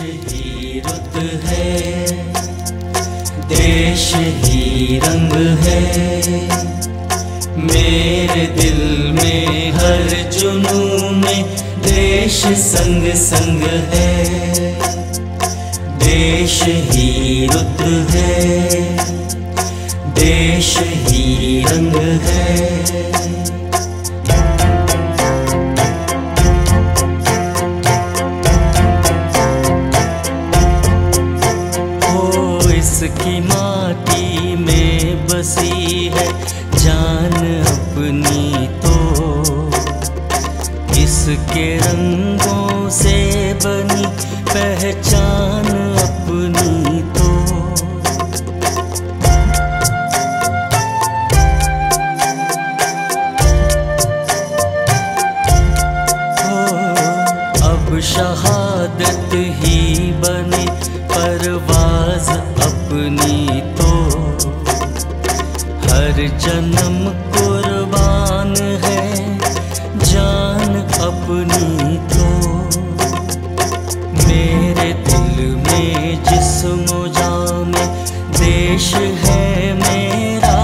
ही रुत है, देश ही रंग है, मेरे दिल में हर जुनून में देश संग संग है। देश ही रुत है, देश ही रंग है। इसकी माटी में बसी है जान अपनी तो, इसके रंगों से बनी पहचान अपनी तो। अब शहादत ही बने परवाज़ अपनी तो, हर जन्म कुर्बान है जान अपनी तो। मेरे दिल में जिस्म जान में देश है मेरा,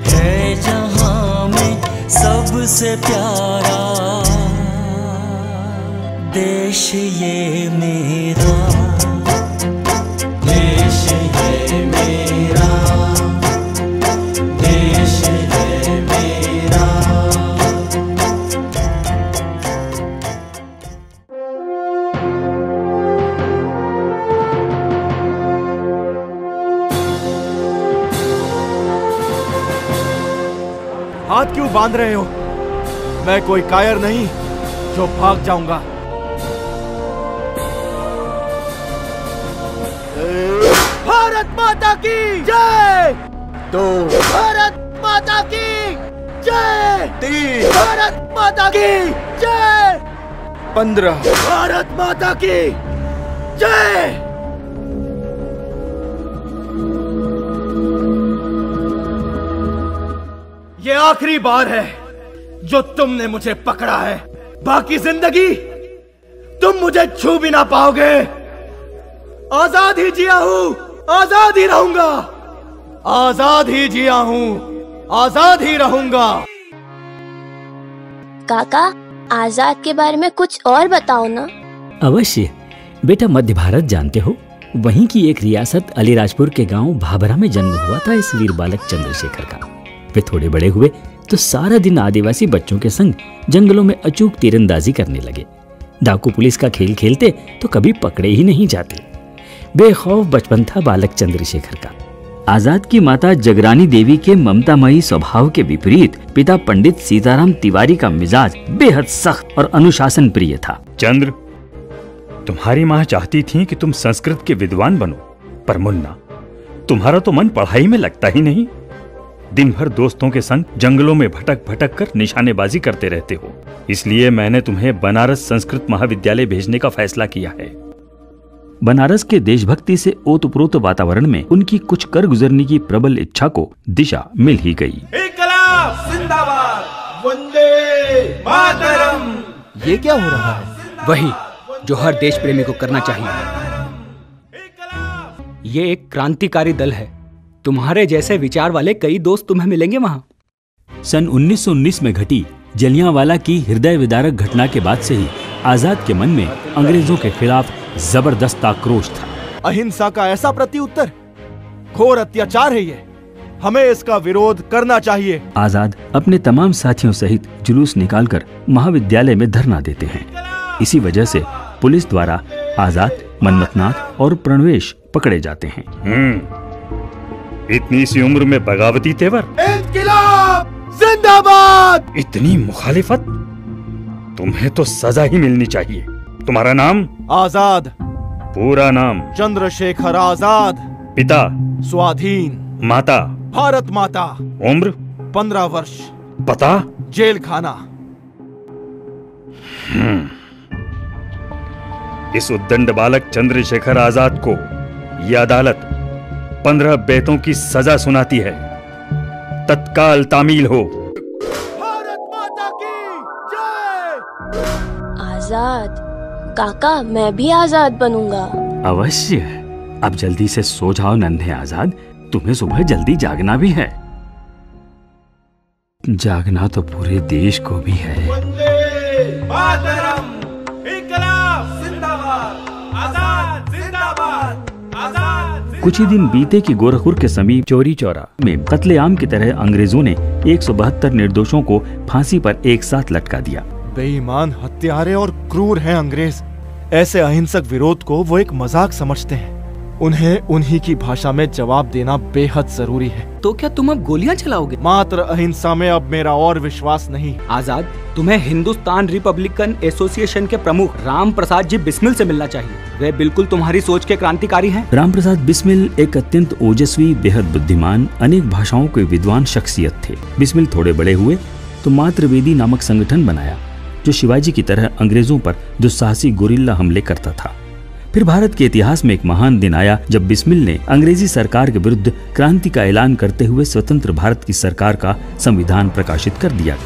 है जहां में सबसे प्यारा देश ये मेरा। देश है मेरा, देश है मेरा। हाथ क्यों बांध रहे हो? मैं कोई कायर नहीं जो भाग जाऊंगा। भारत माता की जय। दो भारत माता की जय। तीन भारत माता की जय। 15 भारत माता की जय। ये आखिरी बार है जो तुमने मुझे पकड़ा है। बाकी जिंदगी तुम मुझे छू भी ना पाओगे। आजाद ही जिया हूं, आजाद ही रहूंगा। आजाद ही जिया हूं, आजाद ही रहूंगा। काका, आजाद के बारे में कुछ और बताओ ना। अवश्य बेटा, मध्य भारत जानते हो, वहीं की एक रियासत अलीराजपुर के गांव भाभरा में जन्म हुआ था इस वीर बालक चंद्रशेखर का। वे थोड़े बड़े हुए तो सारा दिन आदिवासी बच्चों के संग जंगलों में अचूक तीरंदाजी करने लगे। डाकू पुलिस का खेल खेलते तो कभी पकड़े ही नहीं जाते। बेखौफ बचपन था बालक चंद्रशेखर का। आजाद की माता जगरानी देवी के ममतामयी स्वभाव के विपरीत पिता पंडित सीताराम तिवारी का मिजाज बेहद सख्त और अनुशासन प्रिय था। चंद्र, तुम्हारी माँ चाहती थी कि तुम संस्कृत के विद्वान बनो, पर मुन्ना, तुम्हारा तो मन पढ़ाई में लगता ही नहीं। दिन भर दोस्तों के संग जंगलों में भटक भटक कर निशानेबाजी करते रहते हो। इसलिए मैंने तुम्हें बनारस संस्कृत महाविद्यालय भेजने का फैसला किया है। बनारस के देशभक्ति से ओतप्रोत वातावरण में उनकी कुछ कर गुजरने की प्रबल इच्छा को दिशा मिल ही गई। इनकलाब जिंदाबाद, वंदे मातरम। ये क्या हो रहा है? वही जो हर देश प्रेमी को करना चाहिए। ये एक क्रांतिकारी दल है। तुम्हारे जैसे विचार वाले कई दोस्त तुम्हें मिलेंगे वहाँ। सन 1919 में घटी जलियांवाला की हृदय विदारक घटना के बाद से ही आजाद के मन में अंग्रेजों के खिलाफ जबरदस्त आक्रोश था। अहिंसा का ऐसा प्रत्युत्तर घोर अत्याचार है ये। हमें इसका विरोध करना चाहिए। आजाद अपने तमाम साथियों सहित जुलूस निकालकर महाविद्यालय में धरना देते हैं। इसी वजह से पुलिस द्वारा आजाद, मन्मथनाथ और प्रणवेश पकड़े जाते हैं। इतनी सी उम्र में बगावती तेवर। इनकलाब जिंदाबाद। इतनी मुखालिफत, तुम्हें तो सजा ही मिलनी चाहिए। तुम्हारा नाम? आजाद। पूरा नाम? चंद्रशेखर आजाद। पिता? स्वाधीन। माता? भारत माता। उम्र? 15 वर्ष। पता? जेल खाना। इस उद्दंड बालक चंद्रशेखर आजाद को यह अदालत 15 बेतों की सजा सुनाती है। तत्काल तामील हो। भारत माता की जय। आजाद, काका मैं भी आजाद बनूंगा। अवश्य। अब जल्दी से सो जाओ नन्हे आजाद, तुम्हें सुबह जल्दी जागना भी है। जागना तो पूरे देश को भी है। वंदे मातरम, इनकलाब जिंदाबाद, आजाद जिंदाबाद, आजाद। कुछ ही दिन बीते कि गोरखपुर के समीप चौरी चौरा में कत्लेआम की तरह अंग्रेजों ने 172 निर्दोषों को फांसी पर एक साथ लटका दिया। बेईमान, हत्यारे और क्रूर हैं अंग्रेज। ऐसे अहिंसक विरोध को वो एक मजाक समझते हैं। उन्हें उन्हीं की भाषा में जवाब देना बेहद जरूरी है। तो क्या तुम अब गोलियां चलाओगे? मात्र अहिंसा में अब मेरा और विश्वास नहीं। आजाद, तुम्हें हिंदुस्तान रिपब्लिकन एसोसिएशन के प्रमुख राम प्रसाद जी बिस्मिल से मिलना चाहिए। वे बिल्कुल तुम्हारी सोच के क्रांतिकारी हैं। राम प्रसाद बिस्मिल एक अत्यंत ओजस्वी, बेहद बुद्धिमान, अनेक भाषाओं के विद्वान शख्सियत थे। बिस्मिल थोड़े बड़े हुए तो मातृवेदी नामक संगठन बनाया, जो शिवाजी की तरह अंग्रेजों पर दुस्साहसी गुरिल्ला हमले करता था। फिर भारत के इतिहास में एक महान दिन आया जब बिस्मिल ने अंग्रेजी सरकार के विरुद्ध क्रांति का ऐलान करते हुए स्वतंत्र भारत की सरकार का संविधान प्रकाशित कर दिया,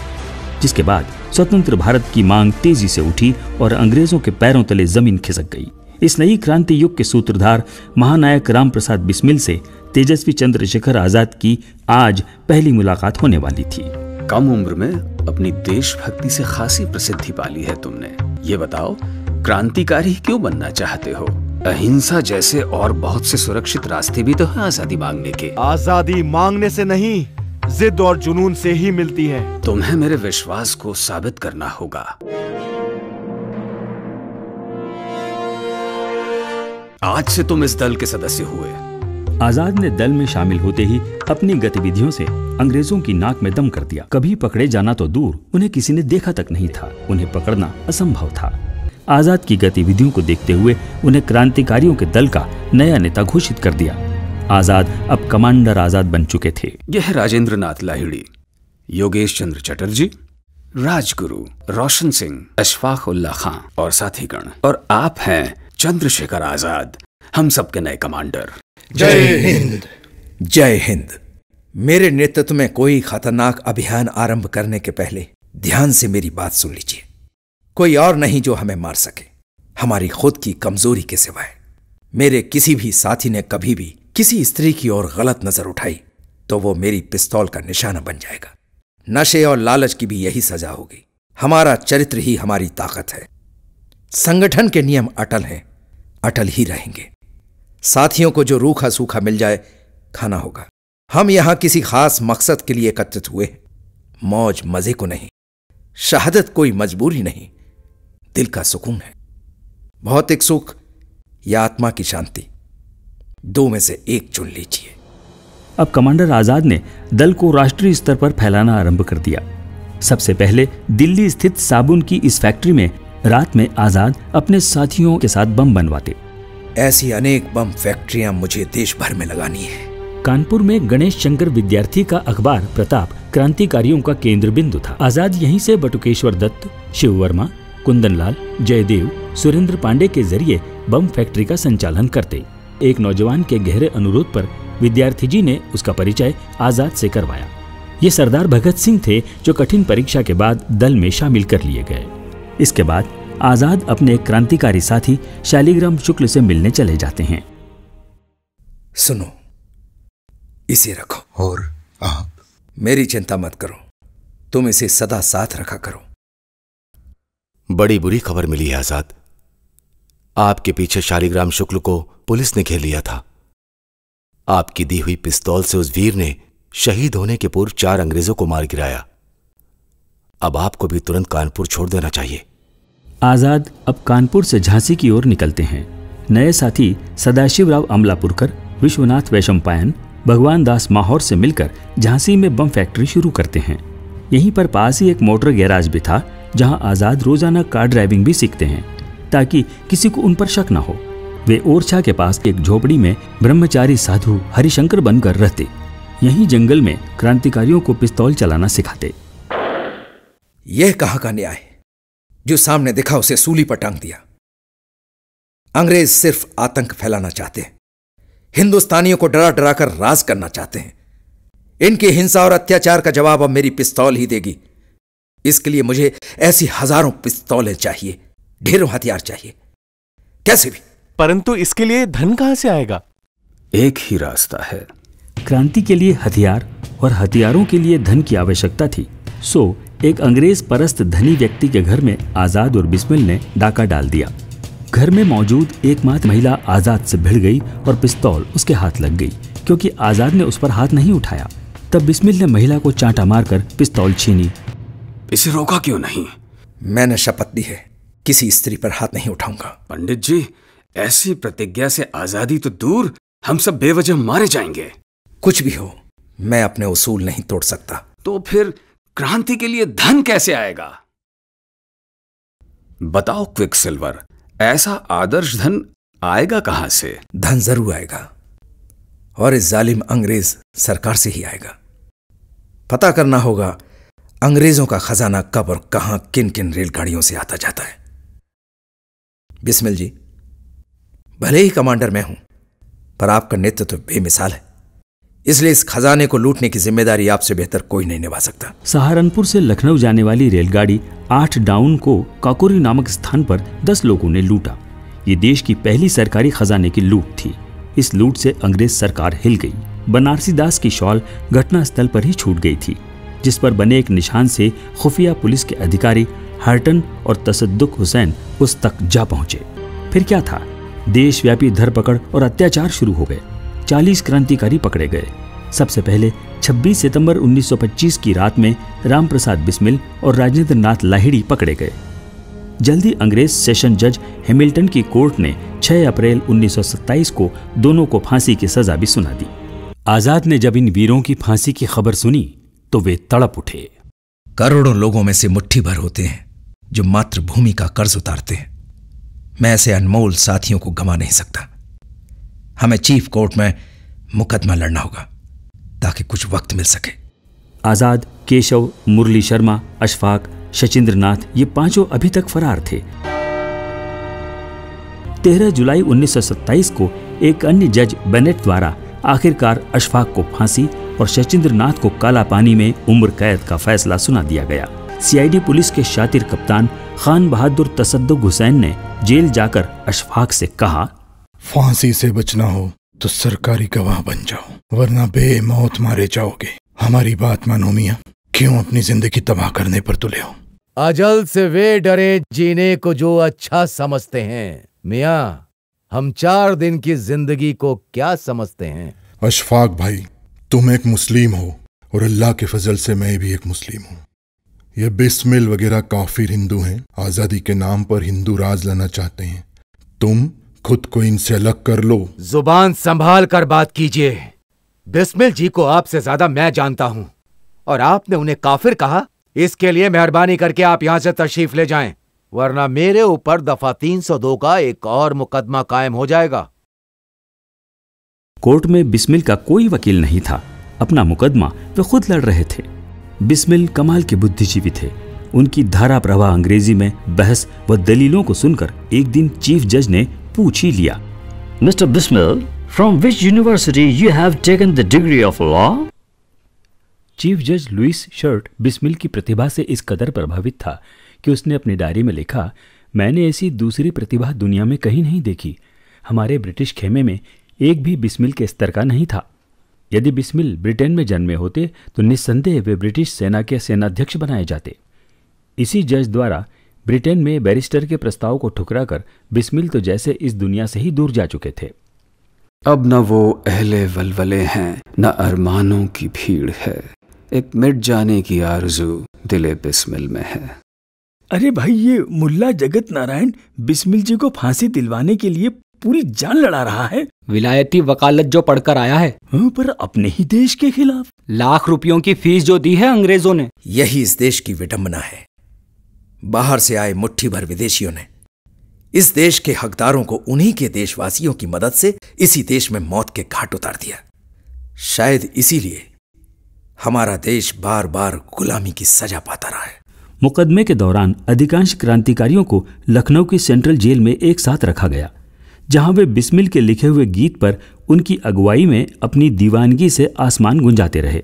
जिसके बाद स्वतंत्र भारत की मांग तेजी से उठी और अंग्रेजों के पैरों तले जमीन खिसक गई। इस नई क्रांति युग के सूत्रधार महानायक राम प्रसाद बिस्मिल से तेजस्वी चंद्रशेखर आजाद की आज पहली मुलाकात होने वाली थी। कम उम्र में अपनी देशभक्ति से खासी प्रसिद्धि पाली है तुमने। ये बताओ, क्रांतिकारी क्यों बनना चाहते हो? अहिंसा जैसे और बहुत से सुरक्षित रास्ते भी तो हैं आजादी मांगने के। आजादी मांगने से नहीं, जिद और जुनून से ही मिलती है। तुम्हें मेरे विश्वास को साबित करना होगा। आज से तुम इस दल के सदस्य हुए। आजाद ने दल में शामिल होते ही अपनी गतिविधियों से अंग्रेजों की नाक में दम कर दिया। कभी पकड़े जाना तो दूर, उन्हें किसी ने देखा तक नहीं था। उन्हें पकड़ना असंभव था। आजाद की गतिविधियों को देखते हुए उन्हें क्रांतिकारियों के दल का नया नेता घोषित कर दिया। आजाद अब कमांडर आजाद बन चुके थे। यह है राजेंद्र नाथ लाहिड़ी, योगेश चंद्र चटर्जी, राजगुरु, रोशन सिंह, अशफाक उल्ला खां और साथीगण। और आप हैं चंद्रशेखर आजाद, हम सबके नए कमांडर। जय हिंद। जय हिंद। मेरे नेतृत्व में कोई खतरनाक अभियान आरंभ करने के पहले ध्यान से मेरी बात सुन लीजिए। कोई और नहीं जो हमें मार सके, हमारी खुद की कमजोरी के सिवाय। मेरे किसी भी साथी ने कभी भी किसी स्त्री की ओर गलत नजर उठाई तो वो मेरी पिस्तौल का निशाना बन जाएगा। नशे और लालच की भी यही सजा होगी। हमारा चरित्र ही हमारी ताकत है। संगठन के नियम अटल हैं, अटल ही रहेंगे। साथियों को जो रूखा सूखा मिल जाए खाना होगा। हम यहां किसी खास मकसद के लिए एकत्रित हुए, मौज मजे को नहीं। शहादत कोई मजबूरी नहीं, दिल का सुकून है। भौतिक सुख या आत्मा की शांति, दो में से एक चुन लीजिए। अब कमांडर आजाद ने दल को राष्ट्रीय स्तर पर फैलाना आरंभ कर दिया। सबसे पहले दिल्ली स्थित साबुन की इस फैक्ट्री में रात में आजाद अपने साथियों के साथ बम बनवाते। ऐसी अनेक बम फैक्ट्रियां मुझे देश भर में लगानी है। कानपुर में गणेश शंकर विद्यार्थी का अखबार प्रताप क्रांतिकारियों का केंद्र बिंदु था। आजाद यहीं से बटुकेश्वर दत्त, शिव वर्मा, कुंदनलाल, जयदेव, सुरेंद्र पांडे के जरिए बम फैक्ट्री का संचालन करते। एक नौजवान के गहरे अनुरोध पर विद्यार्थी जी ने उसका परिचय आजाद से करवाया। ये सरदार भगत सिंह थे जो कठिन परीक्षा के बाद दल में शामिल कर लिए गए। इसके बाद आजाद अपने क्रांतिकारी साथी शालिग्राम शुक्ल से मिलने चले जाते हैं। सुनो, इसे रखो। और आप? मेरी चिंता मत करो, तुम इसे सदा साथ रखा करो। बड़ी बुरी खबर मिली है आजाद। आपके पीछे शालिग्राम शुक्ल को पुलिस ने घेर लिया था। आपकी दी हुई पिस्तौल से उस वीर ने शहीद होने के पूर्व 4 अंग्रेजों को मार गिराया। अब आपको भी तुरंत कानपुर छोड़ देना चाहिए। आजाद अब कानपुर से झांसी की ओर निकलते हैं। नए साथी सदाशिवराव अमलापुरकर, विश्वनाथ वैशंपायन, भगवान दास माहौर से मिलकर झांसी में बम फैक्ट्री शुरू करते हैं। यहीं पर पास ही एक मोटर गैराज भी था, जहां आजाद रोजाना कार ड्राइविंग भी सीखते हैं ताकि किसी को उन पर शक न हो। वे ओरछा के पास एक झोपड़ी में ब्रह्मचारी साधु हरिशंकर बनकर रहते। यहीं जंगल में क्रांतिकारियों को पिस्तौल चलाना सिखाते। यह कहां का न्याय, जो सामने दिखा उसे सूली पर टांग दिया। अंग्रेज सिर्फ आतंक फैलाना चाहते हैं, हिंदुस्तानियों को डरा डरा कर राज करना चाहते हैं। इनकी हिंसा और अत्याचार का जवाब अब मेरी पिस्तौल ही देगी। इसके लिए मुझे ऐसी हजारों पिस्तौलें चाहिए ढेरों हथियार चाहिए, कैसे भी। परंतु इसके लिए धन कहां से आएगा? एक ही रास्ता है। क्रांति के लिए हथियार और हथियारों के लिए धन की आवश्यकता थी। सो एक अंग्रेज परस्त धनी व्यक्ति के घर में आजाद और बिस्मिल ने डाका डाल दिया। घर में मौजूद एकमात्र महिला आजाद से भिड़ गई और पिस्तौल उसके हाथ लग गई। क्योंकि आजाद ने उस पर हाथ नहीं उठाया, तब बिस्मिल ने महिला को चांटा मारकर पिस्तौल छीनी। इसे रोका क्यों नहीं? मैंने शपथ ली है, किसी स्त्री पर हाथ नहीं उठाऊंगा। पंडित जी, ऐसी प्रतिज्ञा से आजादी तो दूर, हम सब बेवजह मारे जाएंगे। कुछ भी हो, मैं अपने उसूल नहीं तोड़ सकता। तो फिर क्रांति के लिए धन कैसे आएगा? बताओ क्विकसिल्वर, ऐसा आदर्श धन आएगा कहां से? धन जरूर आएगा, और इस जालिम अंग्रेज सरकार से ही आएगा। पता करना होगा अंग्रेजों का खजाना कब और कहां किन किन रेलगाड़ियों से आता जाता है। बिस्मिल जी, भले ही कमांडर मैं हूं, पर आपका नेतृत्व बेमिसाल है, इसलिए इस खजाने को लूटने की जिम्मेदारी आपसे बेहतर कोई नहीं निभा सकता। सहारनपुर से लखनऊ जाने वाली रेलगाड़ी 8 डाउन को काकोरी नामक स्थान पर 10 लोगों ने लूटा। ये देश की पहली सरकारी खजाने की लूट थी। इस लूट से अंग्रेज सरकार हिल गई। बनारसी दास की शॉल घटनास्थल पर ही छूट गई थी, जिस पर बने एक निशान से खुफिया पुलिस के अधिकारी हर्टन और तसद्दुक हुसैन उस तक जा पहुंचे। फिर क्या था, देशव्यापी धरपकड़ और अत्याचार शुरू हो गए। 40 क्रांतिकारी पकड़े गए। सबसे पहले 26 सितंबर 1925 की रात में राम प्रसाद बिस्मिल और राजेंद्र नाथ लाहिड़ी पकड़े गए। जल्दी अंग्रेज सेशन जज हैमिल्टन की कोर्ट ने 6 अप्रैल 1927 को दोनों को फांसी की सजा भी सुना दी। आजाद ने जब इन वीरों की फांसी की खबर सुनी तो वे तड़प उठे। करोड़ों लोगों में से मुट्ठी भर होते हैं जो मातृभूमि का कर्ज उतारते हैं। मैं ऐसे अनमोल साथियों को गंवा नहीं सकता। हमें चीफ कोर्ट में मुकदमा लड़ना होगा ताकि कुछ वक्त मिल सके। आजाद, केशव, मुरली शर्मा, अशफाक, शचीन्द्र नाथ, ये पांचों अभी तक फरार थे। 13 जुलाई 1927 को एक अन्य जज बेनेट द्वारा आखिरकार अशफाक को फांसी और शचीन्द्र नाथ को काला पानी में उम्र कैद का फैसला सुना दिया गया। सीआईडी पुलिस के शातिर कप्तान खान बहादुर तसद्दुक हुसैन ने जेल जाकर अशफाक से कहा, फांसी से बचना हो तो सरकारी गवाह बन जाओ, वरना बेमौत मारे जाओगे। हमारी बात मानो मियां, क्यों अपनी जिंदगी तबाह करने पर तुले हो? अजल से वे डरे जीने को जो अच्छा समझते हैं। मियां, हम 4 दिन की जिंदगी को क्या समझते हैं? अशफाक भाई, तुम एक मुस्लिम हो और अल्लाह के फजल से मैं भी एक मुस्लिम हूँ। ये बिस्मिल वगैरह काफिर हिंदू हैं, आजादी के नाम पर हिंदू राज लाना चाहते हैं। तुम खुद को इनसे अलग कर लो। जुबान संभाल कर बात कीजिए। बिस्मिल जी को आपसे ज्यादा मैं जानता हूं और आपने उन्हें काफिर कहा। इसके लिए मेहरबानी करके आप यहां से तशरीफ ले जाएं, वरना मेरे ऊपर दफा 302 का एक और मुकदमा कायम हो जाएगा। कोर्ट में बिस्मिल का कोई वकील नहीं था। अपना मुकदमा वे खुद लड़ रहे थे। बिस्मिल कमाल के बुद्धिजीवी थे। उनकी धारा प्रवाह अंग्रेजी में बहस व दलीलों को सुनकर एक दिन चीफ जज ने पूछ ही लिया, mister Bismil, from which university you have taken the degree of law? Chief जज लुइस शर्ट बिस्मिल की प्रतिभा से इस कदर प्रभावित था कि उसने अपनी डायरी में लिखा, मैंने ऐसी दूसरी प्रतिभा दुनिया में कहीं नहीं देखी। हमारे ब्रिटिश खेमे में एक भी बिस्मिल के स्तर का नहीं था। यदि बिस्मिल ब्रिटेन में जन्मे होते तो निस्संदेह वे ब्रिटिश सेना के सेनाध्यक्ष बनाए जाते। इसी जज द्वारा ब्रिटेन में बैरिस्टर के प्रस्ताव को ठुकराकर बिस्मिल तो जैसे इस दुनिया से ही दूर जा चुके थे। अब न वो अहले वलवले हैं, न अरमानों की भीड़ है। एक मिट जाने की आरज़ू दिले बिस्मिल में है। अरे भाई, ये मुल्ला जगत नारायण बिस्मिल जी को फांसी दिलवाने के लिए पूरी जान लड़ा रहा है। विलायती वकालत जो पढ़कर आया है, पर अपने ही देश के खिलाफ। लाख रुपयों की फीस जो दी है अंग्रेजों ने। यही इस देश की विडंबना है। बाहर से आए मुट्ठी भर विदेशियों ने इस देश के हकदारों को उन्हीं के देशवासियों की मदद से इसी देश में मौत के घाट उतार दिया। शायद इसीलिए हमारा देश बार बार गुलामी की सजा पाता रहा है। मुकदमे के दौरान अधिकांश क्रांतिकारियों को लखनऊ की सेंट्रल जेल में एक साथ रखा गया, जहां वे बिस्मिल के लिखे हुए गीत पर उनकी अगुवाई में अपनी दीवानगी से आसमान गुंजाते रहे।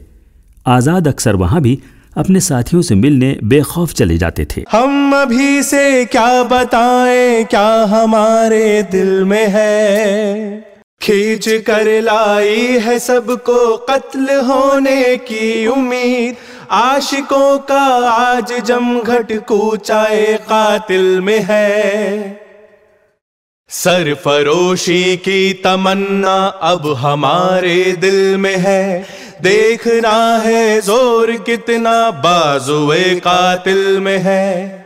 आजाद अक्सर वहां भी अपने साथियों से मिलने बेखौफ चले जाते थे। हम अभी से क्या बताएं क्या हमारे दिल में है, खींच कर लाई है सबको कत्ल होने की उम्मीद, आशिकों का आज जमघट कूचाए कातिल में है, सरफरोशी की तमन्ना अब हमारे दिल में है, देखना है जोर कितना बाजुए कातिल में है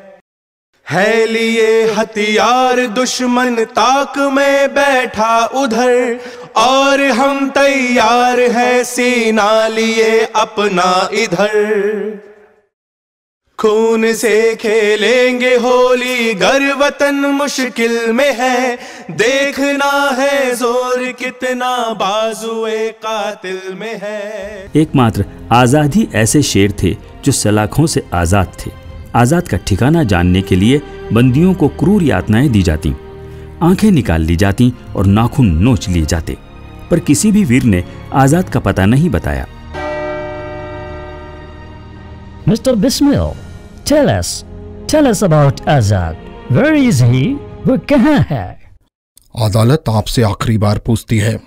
लिए हथियार दुश्मन ताक में बैठा उधर, और हम तैयार है सीना लिए अपना इधर, खून से खेलेंगे होली गर वतन मुश्किल में है, देखना है जोर कितना बाजुए कातिल में है। एकमात्र आजाद ही ऐसे शेर थे जो सलाखों से आजाद थे। आजाद का ठिकाना जानने के लिए बंदियों को क्रूर यातनाएं दी जाती, आंखें निकाल ली जाती और नाखून नोच लिए जाते, पर किसी भी वीर ने आजाद का पता नहीं बताया। Mister Bismil, tell us about Azad. Where is he? वो कहाँ है? अदालत आपसे आखिरी बार पूछती है,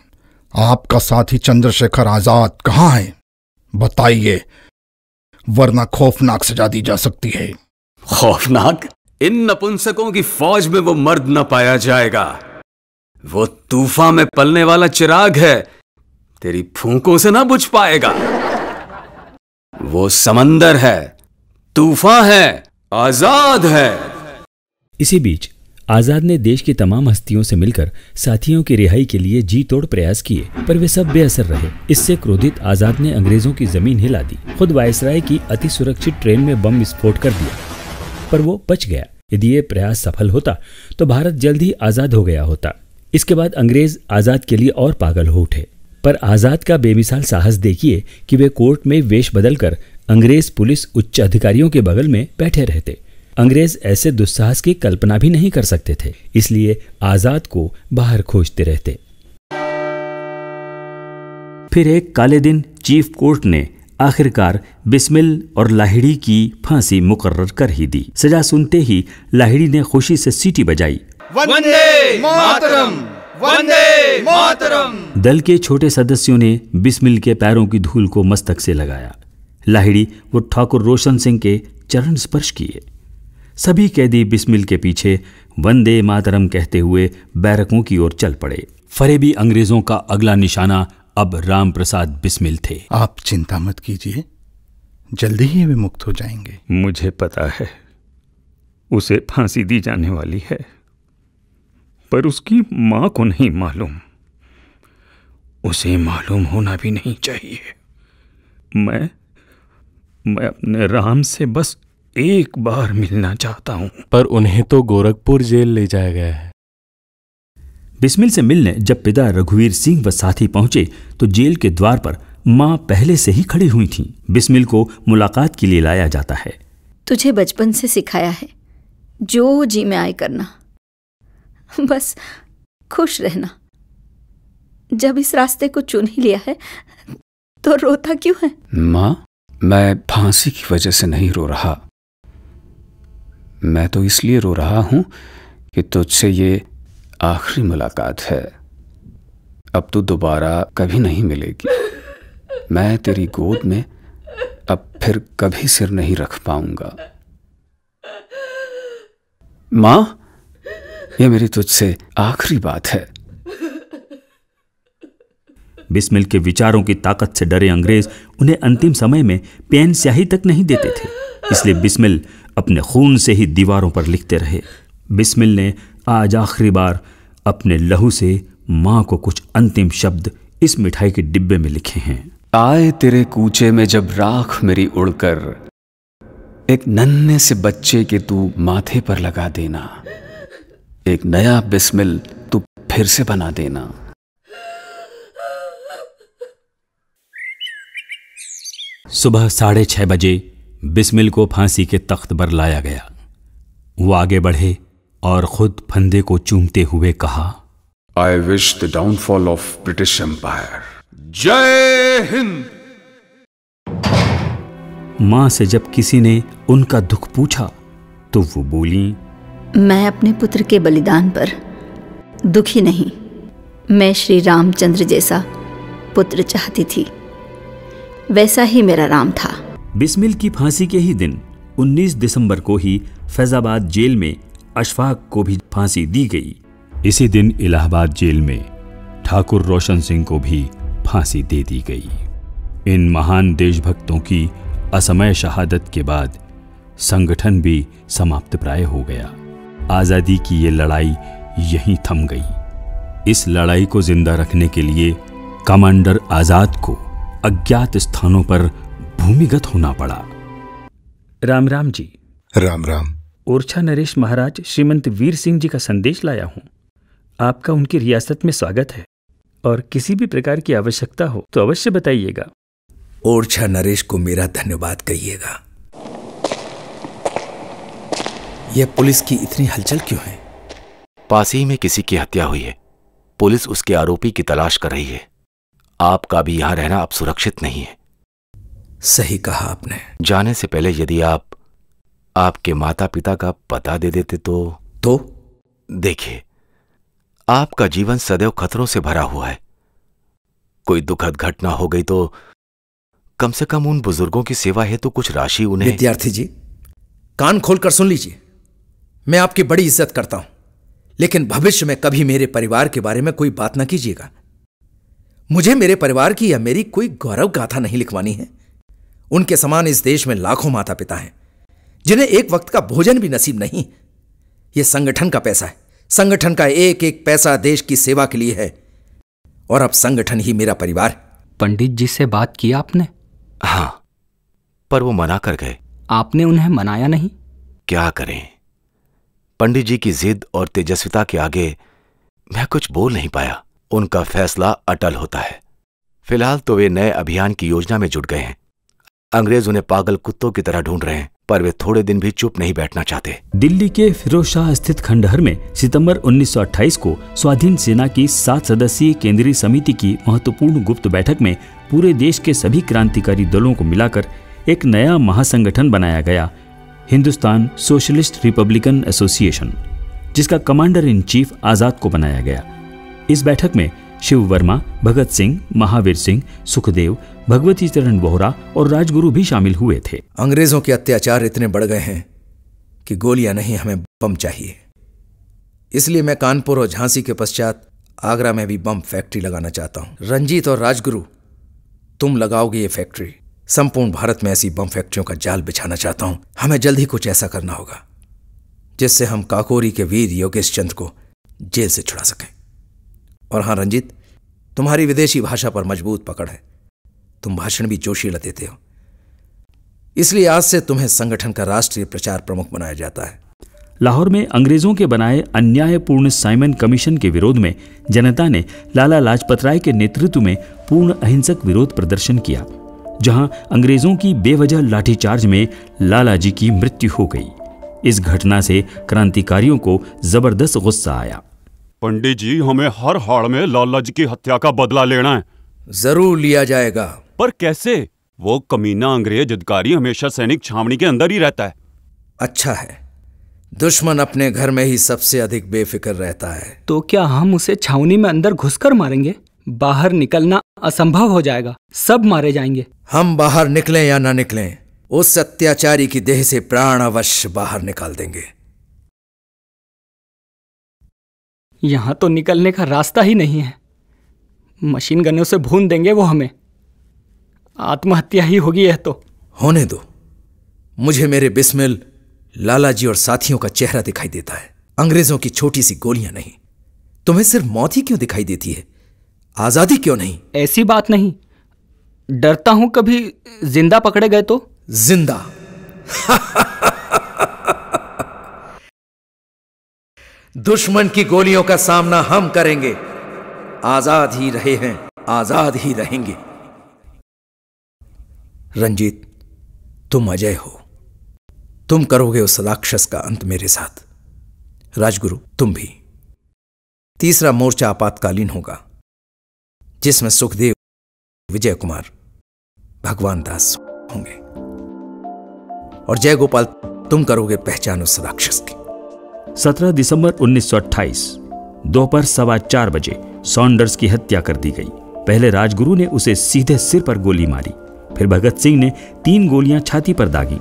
आपका साथी चंद्रशेखर आजाद कहाँ है? बताइए, वरना खौफनाक सजा दी जा सकती है। खौफनाक? इन नपुंसकों की फौज में वो मर्द न पाया जाएगा। वो तूफान में पलने वाला चिराग है, तेरी फूंकों से ना बुझ पाएगा। वो समंदर है, तूफान है, आजाद है। इसी बीच आजाद ने देश की तमाम हस्तियों से मिलकर साथियों की रिहाई के लिए जी तोड़ प्रयास किए, पर वे सब बेअसर रहे। इससे क्रोधित आजाद ने अंग्रेजों की जमीन हिला दी, खुद वायसराय की अति सुरक्षित ट्रेन में बम विस्फोट कर दिया, पर वो बच गया। यदि ये प्रयास सफल होता तो भारत जल्द ही आजाद हो गया होता। इसके बाद अंग्रेज आजाद के लिए और पागल हो उठे, पर आजाद का बेमिसाल साहस देखिए कि वे कोर्ट में वेश बदलकर अंग्रेज पुलिस उच्च अधिकारियों के बगल में बैठे रहते। अंग्रेज ऐसे दुस्साहस की कल्पना भी नहीं कर सकते थे, इसलिए आजाद को बाहर खोजते रहते। फिर एक काले दिन चीफ कोर्ट ने आखिरकार बिस्मिल और लाहिड़ी की फांसी मुकर्रर कर ही दी। सजा सुनते ही लाहिड़ी ने खुशी से सीटी बजाई, वंदे मातरम, वंदे मातरम। दल के छोटे सदस्यों ने बिस्मिल के पैरों की धूल को मस्तक से लगाया। लाहिड़ी वो ठाकुर रोशन सिंह के चरण स्पर्श किए। सभी कैदी बिस्मिल के पीछे वंदे मातरम कहते हुए बैरकों की ओर चल पड़े। फरेबी अंग्रेजों का अगला निशाना अब राम प्रसाद बिस्मिल थे। आप चिंता मत कीजिए, जल्दी ही वे मुक्त हो जाएंगे। मुझे पता है उसे फांसी दी जाने वाली है, पर उसकी मां को नहीं मालूम। उसे मालूम होना भी नहीं चाहिए। मैं अपने राम से बस एक बार मिलना चाहता हूं। पर उन्हें तो गोरखपुर जेल ले जाया गया है। बिस्मिल से मिलने जब पिता रघुवीर सिंह व साथी पहुंचे तो जेल के द्वार पर मां पहले से ही खड़ी हुई थीं। बिस्मिल को मुलाकात के लिए लाया जाता है। तुझे बचपन से सिखाया है जो जी में आए करना, बस खुश रहना। जब इस रास्ते को चुन ही लिया है तो रोता क्यों है? मां, मैं फांसी की वजह से नहीं रो रहा। मैं तो इसलिए रो रहा हूं कि तुझसे ये आखिरी मुलाकात है। अब तू दोबारा कभी नहीं मिलेगी। मैं तेरी गोद में अब फिर कभी सिर नहीं रख पाऊंगा। मां, ये मेरी तुझसे आखिरी बात है। बिस्मिल के विचारों की ताकत से डरे अंग्रेज उन्हें अंतिम समय में पेन स्याही तक नहीं देते थे, इसलिए बिस्मिल अपने खून से ही दीवारों पर लिखते रहे। बिस्मिल ने आज आखिरी बार अपने लहू से मां को कुछ अंतिम शब्द इस मिठाई के डिब्बे में लिखे हैं। आए तेरे कूचे में जब राख मेरी उड़कर, एक नन्हे से बच्चे के तू माथे पर लगा देना। एक नया बिस्मिल तू फिर से बना देना। सुबह 6:30 बजे बिस्मिल को फांसी के तख्त पर लाया गया। वो आगे बढ़े और खुद फंदे को चूमते हुए कहा, I wish the downfall of British empire. जय हिंद। माँ से जब किसी ने उनका दुख पूछा तो वो बोली, मैं अपने पुत्र के बलिदान पर दुखी नहीं, मैं श्री रामचंद्र जैसा पुत्र चाहती थी, वैसा ही मेरा राम था। बिस्मिल की फांसी के ही दिन 19 दिसंबर को ही फैजाबाद जेल में अशफाक को भी फांसी दी गई। इसी दिन इलाहाबाद जेल में ठाकुर रोशन सिंह को भी फांसी दे दी गई। इन महान देशभक्तों की असमय शहादत के बाद संगठन भी समाप्त प्राय हो गया। आजादी की ये लड़ाई यहीं थम गई। इस लड़ाई को जिंदा रखने के लिए कमांडर आजाद को अज्ञात स्थानों पर भूमिगत होना पड़ा। राम राम जी। राम राम। ओरछा नरेश महाराज श्रीमंत वीर सिंह जी का संदेश लाया हूं। आपका उनकी रियासत में स्वागत है और किसी भी प्रकार की आवश्यकता हो तो अवश्य बताइएगा। ओरछा नरेश को मेरा धन्यवाद कहिएगा। यह पुलिस की इतनी हलचल क्यों है? पास ही में किसी की हत्या हुई है। पुलिस उसके आरोपी की तलाश कर रही है। आपका भी यहां रहना अब सुरक्षित नहीं है। सही कहा आपने। जाने से पहले यदि आप आपके माता पिता का पता दे देते तो देखिए, आपका जीवन सदैव खतरों से भरा हुआ है। कोई दुखद घटना हो गई तो कम से कम उन बुजुर्गों की सेवा है तो कुछ राशि उन्हें। विद्यार्थी जी, कान खोलकर सुन लीजिए। मैं आपकी बड़ी इज्जत करता हूं, लेकिन भविष्य में कभी मेरे परिवार के बारे में कोई बात ना कीजिएगा। मुझे मेरे परिवार की या मेरी कोई गौरव गाथा नहीं लिखवानी है। उनके समान इस देश में लाखों माता पिता हैं जिन्हें एक वक्त का भोजन भी नसीब नहीं। यह संगठन का पैसा है। संगठन का एक एक पैसा देश की सेवा के लिए है और अब संगठन ही मेरा परिवार। पंडित जी से बात की आपने? हां, पर वो मना कर गए। आपने उन्हें मनाया नहीं? क्या करें, पंडित जी की जिद और तेजस्विता के आगे मैं कुछ बोल नहीं पाया। उनका फैसला अटल होता है। फिलहाल तो वे नए अभियान की योजना में जुट गए हैं। अंग्रेज उन्हें पागल कुत्तों की तरह ढूंढ रहे हैं, पर वे थोड़े दिन भी चुप नहीं बैठना चाहते। दिल्ली के फिरोज शाह स्थित खंडहर में सितंबर 1928 को स्वाधीन सेना की 7 सदस्यीय केंद्रीय समिति की महत्वपूर्ण गुप्त बैठक में पूरे देश के सभी क्रांतिकारी दलों को मिलाकर एक नया महासंगठन बनाया गया, हिंदुस्तान सोशलिस्ट रिपब्लिकन एसोसिएशन, जिसका कमांडर इन चीफ आजाद को बनाया गया। इस बैठक में शिव वर्मा, भगत सिंह, महावीर सिंह, सुखदेव, भगवती चरण बोहरा और राजगुरु भी शामिल हुए थे। अंग्रेजों के अत्याचार इतने बढ़ गए हैं कि गोलियां नहीं, हमें बम चाहिए। इसलिए मैं कानपुर और झांसी के पश्चात आगरा में भी बम फैक्ट्री लगाना चाहता हूं। रंजीत और राजगुरु, तुम लगाओगे ये फैक्ट्री। संपूर्ण भारत में ऐसी बम फैक्ट्रियों का जाल बिछाना चाहता हूं। हमें जल्द ही कुछ ऐसा करना होगा जिससे हम काकोरी के वीर योगेश चंद्र को जेल से छुड़ा सकें। और हां रंजीत, तुम्हारी विदेशी भाषा पर मजबूत पकड़ है। तुम भाषण भी जोशीला देते हो, इसलिए आज से तुम्हें संगठन का राष्ट्रीय प्रचार प्रमुख बनाया जाता है। लाहौर में अंग्रेजों के बनाए अन्यायपूर्ण साइमन कमीशन के विरोध में जनता ने लाला लाजपत राय के नेतृत्व में पूर्ण अहिंसक विरोध प्रदर्शन किया, जहां अंग्रेजों की बेवजह लाठीचार्ज में लाला जी की मृत्यु हो गई। इस घटना से क्रांतिकारियों को जबरदस्त गुस्सा आया। पंडित जी, हमें हर हाल में लाला जी की हत्या का बदला लेना है। जरूर लिया जाएगा। पर कैसे? वो कमीना अंग्रेज अधिकारी हमेशा सैनिक छावनी के अंदर ही रहता है। अच्छा है, दुश्मन अपने घर में ही सबसे अधिक बेफिक्र रहता है। तो क्या हम उसे छावनी में अंदर घुसकर मारेंगे? बाहर निकलना असंभव हो जाएगा, सब मारे जाएंगे। हम बाहर निकलें या ना निकलें, उस अत्याचारी की देह से प्राण अवश्य बाहर निकाल देंगे। यहां तो निकलने का रास्ता ही नहीं है। मशीन गनों से भून देंगे वो हमें। आत्महत्या ही होगी यह तो। होने दो, मुझे मेरे बिस्मिल, लाला जी और साथियों का चेहरा दिखाई देता है, अंग्रेजों की छोटी सी गोलियां नहीं। तुम्हें सिर्फ मौत ही क्यों दिखाई देती है, आजादी क्यों नहीं? ऐसी बात नहीं, डरता हूं कभी जिंदा पकड़े गए तो। जिंदा? दुश्मन की गोलियों का सामना हम करेंगे। आजाद ही रहे हैं, आजाद ही रहेंगे। रंजीत, तुम अजय हो, तुम करोगे उस राक्षस का अंत मेरे साथ। राजगुरु, तुम भी। तीसरा मोर्चा आपातकालीन होगा, जिसमें सुखदेव, विजय कुमार, भगवान दास होंगे। और जय गोपाल तुम करोगे पहचान उस राक्षस की। 17 दिसंबर 1928 दोपहर 4:15 बजे सॉन्डर्स की हत्या कर दी गई। पहले राजगुरु ने उसे सीधे सिर पर गोली मारी, फिर भगत सिंह ने 3 गोलियां छाती पर दागी।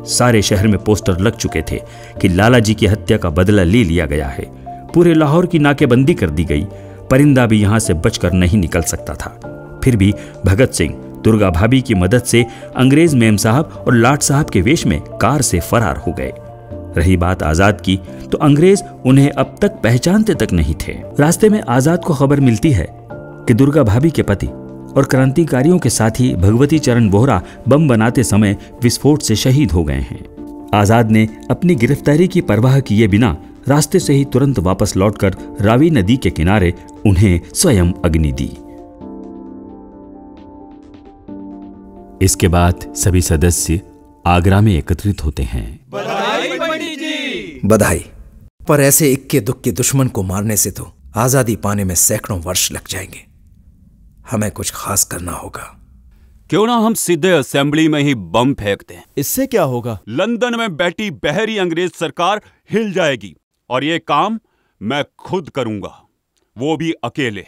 सारे शहर में पोस्टर लग चुके थे कि लाला जी की हत्या का बदला ले लिया गया है। पूरे लाहौर की नाकेबंदी कर दी गई। परिंदा भी यहां से बचकर नहीं निकल सकता था। फिर भी भगत सिंह दुर्गा भाभी की मदद से अंग्रेज मेम साहब और लाट साहब के वेश में कार से फरार हो गए। रही बात आजाद की, तो अंग्रेज उन्हें अब तक पहचानते तक नहीं थे। रास्ते में आजाद को खबर मिलती है कि दुर्गा भाभी के पति और क्रांतिकारियों के साथी भगवती चरण बोहरा बम बनाते समय विस्फोट से शहीद हो गए हैं। आजाद ने अपनी गिरफ्तारी की परवाह किए बिना रास्ते से ही तुरंत वापस लौटकर रावी नदी के किनारे उन्हें स्वयं अग्नि दी। इसके बाद सभी सदस्य आगरा में एकत्रित होते हैं। बधाई पंडित जी। बधाई। पर ऐसे इक्के दुक्के दुश्मन को मारने से तो आजादी पाने में सैकड़ों वर्ष लग जाएंगे। हमें कुछ खास करना होगा। क्यों ना हम सीधे असेंबली में ही बम फेंकते हैं। इससे क्या होगा? लंदन में बैठी बहरी अंग्रेज सरकार हिल जाएगी और ये काम मैं खुद करूंगा, वो भी अकेले।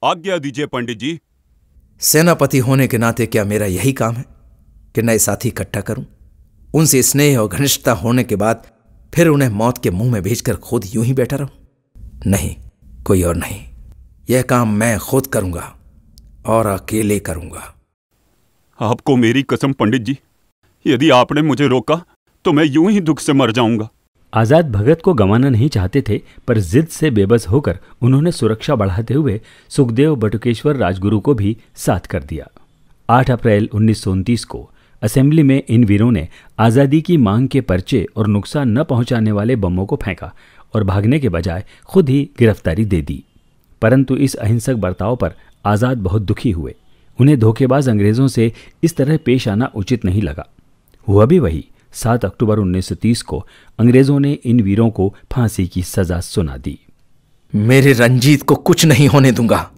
आज्ञा दीजिए पंडित जी। सेनापति होने के नाते क्या मेरा यही काम है कि नए साथी इकट्ठा करूं, उनसे स्नेह और घनिष्ठता होने के बाद फिर उन्हें मौत के मुंह में भेजकर खुद यूं ही बैठा रहूं? नहीं, कोई और नहीं। यह काम मैं खुद करूंगा और अकेले करूंगा। आपको मेरी कसम पंडित जी, यदि आपने मुझे रोका तो मैं यूं ही दुख से मर जाऊंगा। आजाद भगत को गंवाना नहीं चाहते थे, पर जिद से बेबस होकर उन्होंने सुरक्षा बढ़ाते हुए सुखदेव बटुकेश्वर राजगुरु को भी साथ कर दिया। 8 अप्रैल 1929 को असेंबली में इन वीरों ने आज़ादी की मांग के पर्चे और नुकसान न पहुंचाने वाले बमों को फेंका और भागने के बजाय खुद ही गिरफ्तारी दे दी। परंतु इस अहिंसक बर्ताव पर आज़ाद बहुत दुखी हुए। उन्हें धोखेबाज अंग्रेजों से इस तरह पेश आना उचित नहीं लगा। हुआ भी वही। 7 अक्टूबर 1930 को अंग्रेजों ने इन वीरों को फांसी की सजा सुना दी। मेरे रंजीत को कुछ नहीं होने दूंगा।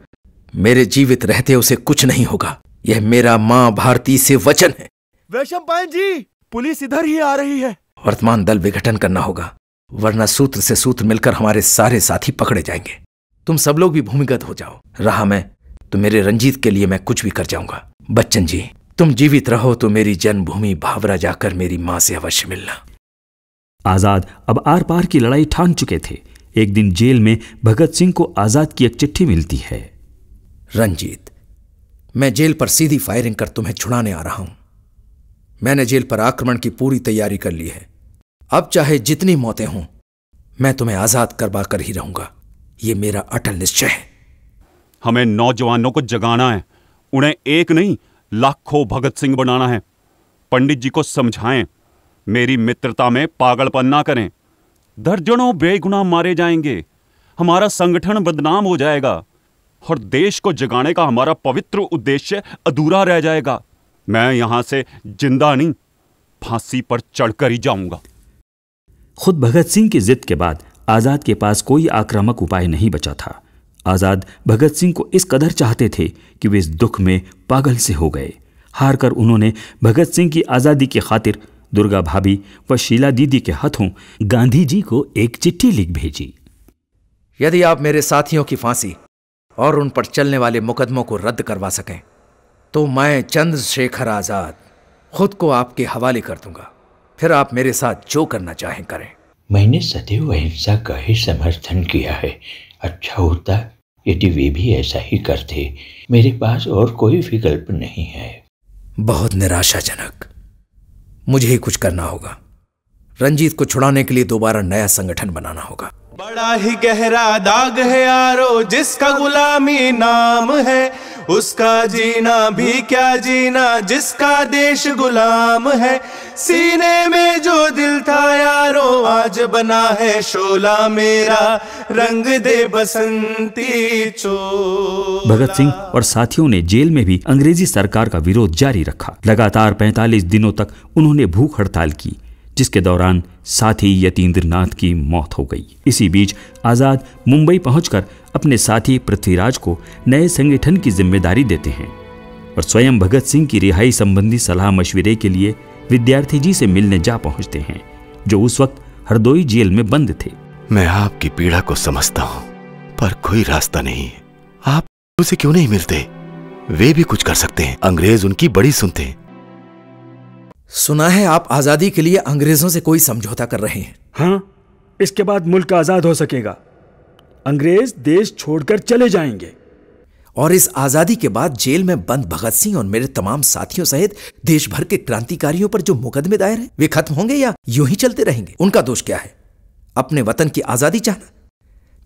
मेरे जीवित रहते उसे कुछ नहीं होगा। यह मेरा मां भारती से वचन है। वैशंपायन जी, पुलिस इधर ही आ रही है। वर्तमान दल विघटन करना होगा, वरना सूत्र से सूत्र मिलकर हमारे सारे साथी पकड़े जाएंगे। तुम सब लोग भी भूमिगत हो जाओ। रहा मैं तो मेरे रंजीत के लिए मैं कुछ भी कर जाऊंगा। बच्चन जी, तुम जीवित रहो तो मेरी जन्मभूमि भावरा जाकर मेरी मां से अवश्य मिलना। आजाद अब आर पार की लड़ाई ठान चुके थे। एक दिन जेल में भगत सिंह को आजाद की एक चिट्ठी मिलती है। रंजीत, मैं जेल पर सीधी फायरिंग कर तुम्हें छुड़ाने आ रहा हूं। मैंने जेल पर आक्रमण की पूरी तैयारी कर ली है। अब चाहे जितनी मौतें हों, मैं तुम्हें आजाद करवा कर ही रहूंगा। यह मेरा अटल निश्चय है। हमें नौजवानों को जगाना है, उन्हें एक नहीं लाखों भगत सिंह बनाना है। पंडित जी को समझाएं, मेरी मित्रता में पागलपन ना करें। दर्जनों बेगुनाह मारे जाएंगे, हमारा संगठन बदनाम हो जाएगा और देश को जगाने का हमारा पवित्र उद्देश्य अधूरा रह जाएगा। मैं यहां से जिंदा नहीं, फांसी पर चढ़कर ही जाऊंगा। खुद भगत सिंह की जिद के बाद आजाद के पास कोई आक्रामक उपाय नहीं बचा था। आजाद भगत सिंह को इस कदर चाहते थे कि वे इस दुख में पागल से हो गए। हार कर उन्होंने भगत सिंह की आज़ादी की खातिर दुर्गा भाभी व शीला दीदी के हाथों गांधी जी को एक चिट्ठी लिख भेजी। यदि आप मेरे साथियों की फांसी और उन पर चलने वाले मुकदमों को रद्द करवा सकें तो मैं चंद्रशेखर आजाद खुद को आपके हवाले कर दूंगा। फिर आप मेरे साथ जो करना चाहें करें। मैंने सदैव अहिंसा का ही समर्थन किया है। अच्छा होता यदि वे भी ऐसा ही करते। मेरे पास और कोई विकल्प नहीं है। बहुत निराशाजनक। मुझे ही कुछ करना होगा। रंजीत को छुड़ाने के लिए दोबारा नया संगठन बनाना होगा। बड़ा ही गहरा दाग है यारो जिसका गुलामी नाम है, उसका जीना भी क्या जीना जिसका देश गुलाम है। सीने में जो दिल था यारो आज बना है शोला मेरा, रंग दे बसंती चोला। भगत सिंह और साथियों ने जेल में भी अंग्रेजी सरकार का विरोध जारी रखा। लगातार 45 दिनों तक उन्होंने भूख हड़ताल की, जिसके दौरान साथी यतीन्द्रनाथ की मौत हो गई। इसी बीच आजाद मुंबई पहुंचकर अपने साथी पृथ्वीराज को नए संगठन की जिम्मेदारी देते हैं और स्वयं भगत सिंह की रिहाई संबंधी सलाह मशविरे के लिए विद्यार्थी जी से मिलने जा पहुंचते हैं, जो उस वक्त हरदोई जेल में बंद थे। मैं आपकी पीड़ा को समझता हूं, पर कोई रास्ता नहीं है। आप उसे क्यों नहीं मिलते? वे भी कुछ कर सकते हैं। अंग्रेज उनकी बड़ी सुनते हैं। सुना है आप आजादी के लिए अंग्रेजों से कोई समझौता कर रहे हैं। हाँ, इसके बाद मुल्क आजाद हो सकेगा। अंग्रेज देश छोड़कर चले जाएंगे। और इस आजादी के बाद जेल में बंद भगत सिंह और मेरे तमाम साथियों सहित देश भर के क्रांतिकारियों पर जो मुकदमे दायर हैं, वे खत्म होंगे या यूं ही चलते रहेंगे? उनका दोष क्या है? अपने वतन की आजादी चाहना?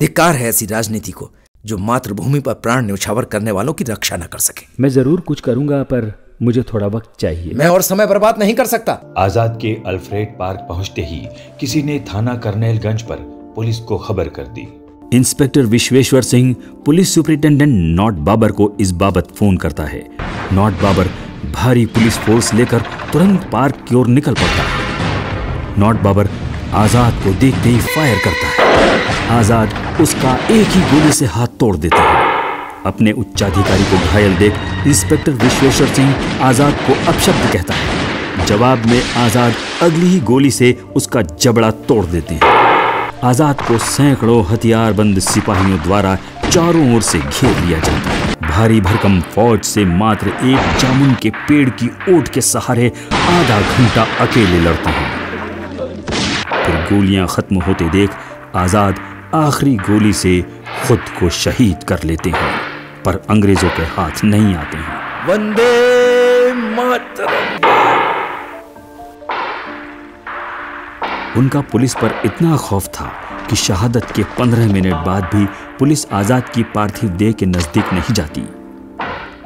धिक्कार है ऐसी राजनीति को जो मातृभूमि पर प्राण न्यौछावर करने वालों की रक्षा न कर सके। मैं जरूर कुछ करूंगा, पर मुझे थोड़ा वक्त चाहिए। मैं और समय बर्बाद नहीं कर सकता। आजाद के अल्फ्रेड पार्क पहुंचते ही किसी ने थाना कर्नेलगंज पर पुलिस को खबर कर दी। Inspector Vishweshwar Singh police superintendent नॉट बाबर को इस बाबत फोन करता है। नॉट बाबर भारी पुलिस फोर्स लेकर तुरंत पार्क की ओर निकल पड़ता है। नॉट बाबर आजाद को देखते ही फायर करता है। आजाद उसका एक ही गोली से हाथ तोड़ देता है। अपने उच्चाधिकारी को घायल देख इंस्पेक्टर विश्वेश्वर सिंह आजाद को अपशब्द कहता है। जवाब में आजाद अगली ही गोली से उसका जबड़ा तोड़ देते हैं। आजाद को सैकड़ों हथियारबंद सिपाहियों द्वारा चारों ओर से घेर लिया जाता है। भारी भरकम फौज से मात्र एक जामुन के पेड़ की ओट के सहारे आधा घंटा अकेले लड़ते हैं। फिर गोलियां खत्म होते देख आजाद आखिरी गोली से खुद को शहीद कर लेते हैं, पर अंग्रेजों के हाथ नहीं आते हैं। वंदे मातरम। उनका पुलिस पर इतना खौफ था कि शहादत के 15 मिनट बाद भी पुलिस आजाद की पार्थिव देह के नजदीक नहीं जाती।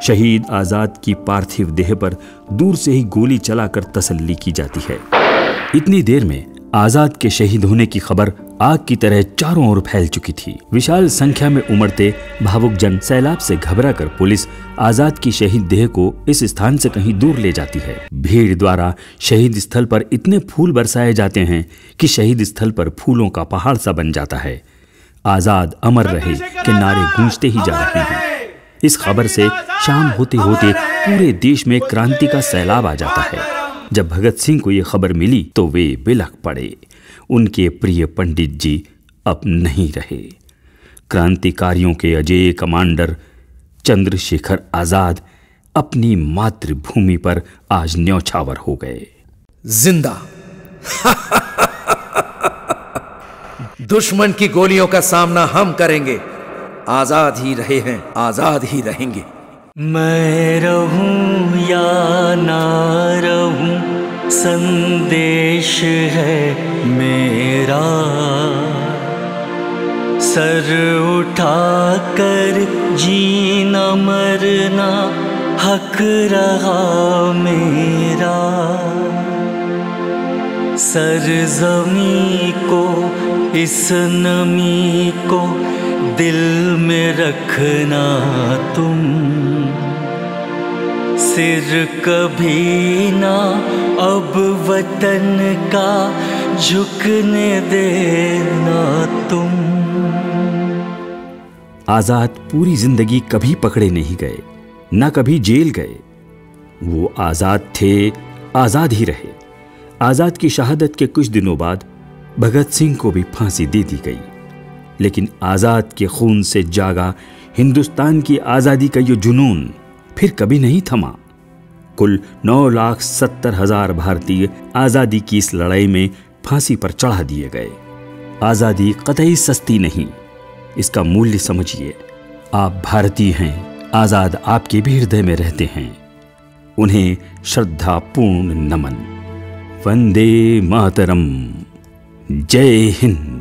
शहीद आजाद की पार्थिव देह पर दूर से ही गोली चलाकर तसल्ली की जाती है। इतनी देर में आजाद के शहीद होने की खबर आग की तरह चारों ओर फैल चुकी थी। विशाल संख्या में उमड़ते भावुक जन सैलाब से घबराकर पुलिस आजाद की शहीद देह को इस स्थान से कहीं दूर ले जाती है। भीड़ द्वारा शहीद स्थल पर इतने फूल बरसाए जाते हैं कि शहीद स्थल पर फूलों का पहाड़ सा बन जाता है। आजाद अमर रहे के नारे गूंजते ही जा रहे हैं। इस खबर से शाम होते होते पूरे देश में क्रांति का सैलाब आ जाता है। जब भगत सिंह को यह खबर मिली तो वे बिलख पड़े। उनके प्रिय पंडित जी अब नहीं रहे। क्रांतिकारियों के अजेय कमांडर चंद्रशेखर आजाद अपनी मातृभूमि पर आज न्यौछावर हो गए। जिंदा। दुश्मन की गोलियों का सामना हम करेंगे। आजाद ही रहे हैं, आजाद ही रहेंगे। मैं रहूं या ना रहूं, संदेश है मेरा। सर उठा कर जीना मरना हक रहा मेरा। सरज़मीं को, इस नमी को दिल में रखना तुम। सिर कभी ना अब वतन का झुकने देना तुम। आजाद पूरी जिंदगी कभी पकड़े नहीं गए, ना कभी जेल गए। वो आजाद थे, आजाद ही रहे। आजाद की शहादत के कुछ दिनों बाद भगत सिंह को भी फांसी दे दी गई। लेकिन आजाद के खून से जागा हिंदुस्तान की आजादी का ये जुनून फिर कभी नहीं थमा। कुल 9,70,000 भारतीय आजादी की इस लड़ाई में फांसी पर चढ़ा दिए गए। आजादी कतई सस्ती नहीं, इसका मूल्य समझिए। आप भारतीय हैं, आजाद आपके भी हृदय में रहते हैं। उन्हें श्रद्धापूर्ण नमन। वंदे मातरम। जय हिंद।